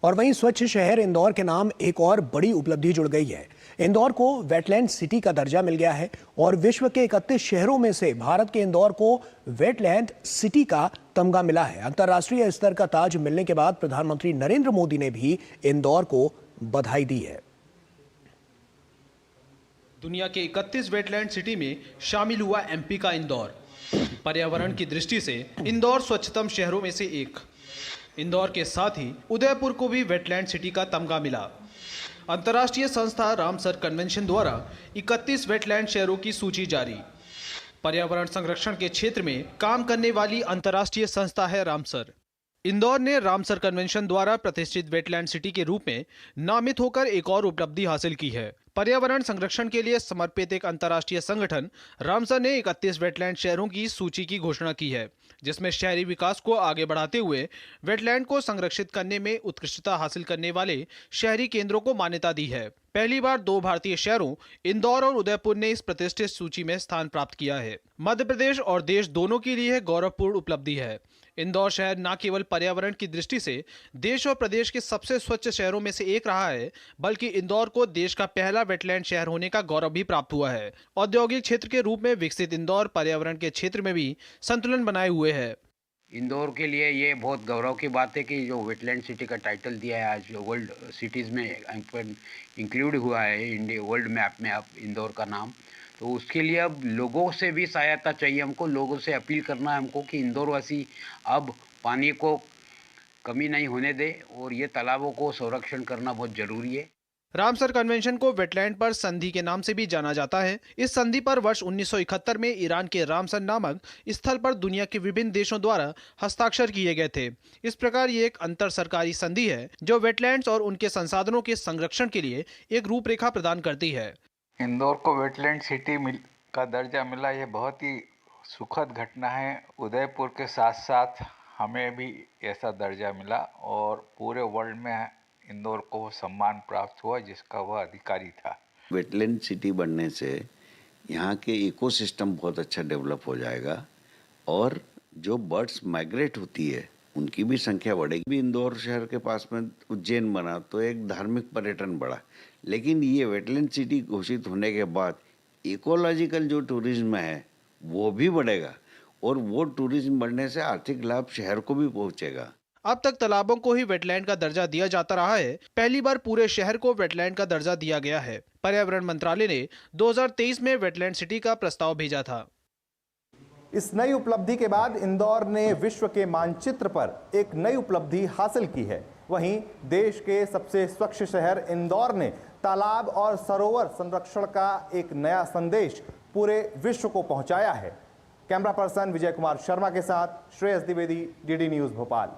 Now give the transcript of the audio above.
और वहीं स्वच्छ शहर इंदौर के नाम एक और बड़ी उपलब्धि जुड़ गई है। इंदौर को वेटलैंड सिटी का दर्जा मिल गया है और विश्व के 31 शहरों में से भारत के इंदौर को वेटलैंड सिटी का तमगा मिला है। अंतर्राष्ट्रीय स्तर का ताज मिलने के बाद प्रधानमंत्री नरेंद्र मोदी ने भी इंदौर को बधाई दी है। दुनिया के 31 वेटलैंड सिटी में शामिल हुआ एमपी का इंदौर। पर्यावरण की दृष्टि से इंदौर स्वच्छतम शहरों में से एक। इंदौर के साथ ही उदयपुर को भी वेटलैंड सिटी का तमगा मिला। अंतर्राष्ट्रीय संस्था रामसर कन्वेंशन द्वारा 31 वेटलैंड शहरों की सूची जारी। पर्यावरण संरक्षण के क्षेत्र में काम करने वाली अंतर्राष्ट्रीय संस्था है रामसर। इंदौर ने रामसर कन्वेंशन द्वारा प्रतिष्ठित वेटलैंड सिटी के रूप में नामित होकर एक और उपलब्धि हासिल की है। पर्यावरण संरक्षण के लिए समर्पित एक अंतर्राष्ट्रीय संगठन रामसर ने 31 वेटलैंड शहरों की सूची की घोषणा की है, जिसमें शहरी विकास को आगे बढ़ाते हुए वेटलैंड को संरक्षित करने में उत्कृष्टता हासिल करने वाले शहरी केंद्रों को मान्यता दी है। पहली बार 2 भारतीय शहरों इंदौर और उदयपुर ने इस प्रतिष्ठित सूची में स्थान प्राप्त किया है। मध्य प्रदेश और देश दोनों के लिए गौरवपूर्ण उपलब्धि है। इंदौर शहर न केवल पर्यावरण की दृष्टि से देश और प्रदेश के सबसे स्वच्छ शहरों में से एक रहा है, बल्कि इंदौर को देश का पहला वेटलैंड शहर होने का गौरव भी प्राप्त हुआ है। औद्योगिक क्षेत्र के रूप में विकसित इंदौर पर्यावरण के क्षेत्र में भी संतुलन बनाए हुए है। इंदौर के लिए ये बहुत गौरव की बात है कि जो वेटलैंड सिटी का टाइटल दिया है आज वर्ल्ड सिटीज़ में इंक्लूड हुआ है इंडिया वर्ल्ड मैप में अब इंदौर का नाम। तो उसके लिए अब लोगों से भी सहायता चाहिए हमको, लोगों से अपील करना है हमको कि इंदौर वासी अब पानी को कमी नहीं होने दे और ये तालाबों को संरक्षण करना बहुत ज़रूरी है। रामसर कन्वेंशन को वेटलैंड पर संधि के नाम से भी जाना जाता है। इस संधि पर वर्ष 1971 में ईरान के रामसर नामक स्थल पर दुनिया के विभिन्न देशों द्वारा हस्ताक्षर किए गए थे। इस प्रकार ये एक अंतर सरकारी संधि है जो वेटलैंड्स और उनके संसाधनों के संरक्षण के लिए एक रूपरेखा प्रदान करती है। इंदौर को वेटलैंड सिटी का दर्जा मिला, ये बहुत ही सुखद घटना है। उदयपुर के साथ साथ हमें भी ऐसा दर्जा मिला और पूरे वर्ल्ड में इंदौर को वो सम्मान प्राप्त हुआ जिसका वह अधिकारी था। वेटलैंड सिटी बनने से यहाँ के इकोसिस्टम बहुत अच्छा डेवलप हो जाएगा और जो बर्ड्स माइग्रेट होती है उनकी भी संख्या बढ़ेगी। इंदौर शहर के पास में उज्जैन बना तो एक धार्मिक पर्यटन बढ़ा, लेकिन ये वेटलैंड सिटी घोषित होने के बाद इकोलॉजिकल जो टूरिज्म है वो भी बढ़ेगा और वो टूरिज्म बढ़ने से आर्थिक लाभ शहर को भी पहुंचेगा। अब तक तालाबों को ही वेटलैंड का दर्जा दिया जाता रहा है। पहली बार पूरे शहर को वेटलैंड का दर्जा दिया गया है। पर्यावरण मंत्रालय ने 2023 में वेटलैंड सिटी का प्रस्ताव भेजा था। इस नई उपलब्धि के बाद इंदौर ने विश्व के मानचित्र पर एक नई उपलब्धि हासिल की है। वहीं देश के सबसे स्वच्छ शहर इंदौर ने तालाब और सरोवर संरक्षण का एक नया संदेश पूरे विश्व को पहुंचाया है। कैमरा पर्सन विजय कुमार शर्मा के साथ श्रेयस द्विवेदी, डीडी न्यूज़ भोपाल।